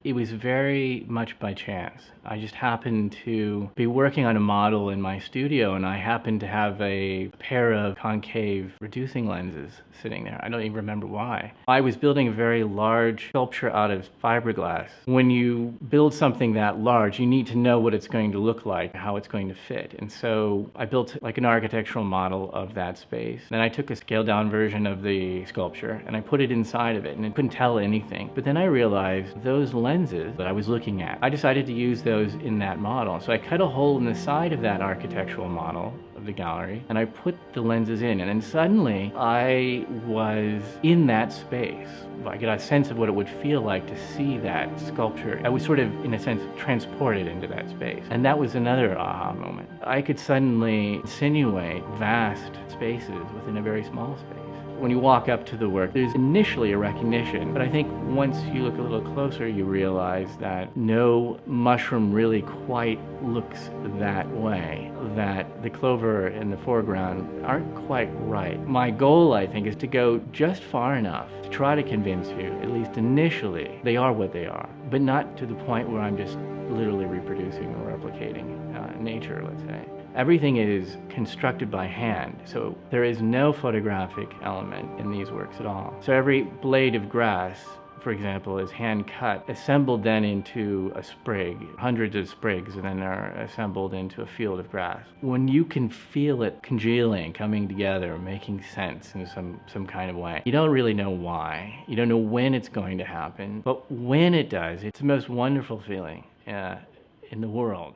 It was very much by chance. I just happened to be working on a model in my studio, and I happened to have a pair of concave reducing lenses sitting there. I don't even remember why. I was building a very large sculpture out of fiberglass. When you build something that large, you need to know what it's going to look like, how it's going to fit. And so I built like an architectural model of that space. Then I took a scaled down version of the sculpture and I put it inside of it, and I couldn't tell anything. But then I realized those lenses that I was looking at, I decided to use those in that model. So I cut a hole in the side of that architectural model of the gallery, and I put the lenses in, and then suddenly I was in that space. I got a sense of what it would feel like to see that sculpture. I was sort of, in a sense, transported into that space. And that was another aha moment. I could suddenly insinuate vast spaces within a very small space. When you walk up to the work, there's initially a recognition, but I think once you look a little closer, you realize that no mushroom really quite looks that way, that the clover in the foreground aren't quite right. My goal, I think, is to go just far enough to try to convince you, at least initially, they are what they are, but not to the point where I'm just literally reproducing or replicating nature, let's say. Everything is constructed by hand, so there is no photographic element in these works at all. So every blade of grass, for example, is hand cut, assembled then into a sprig, hundreds of sprigs, and then are assembled into a field of grass. When you can feel it congealing, coming together, making sense in some kind of way, you don't really know why. You don't know when it's going to happen, but when it does, it's the most wonderful feeling in the world.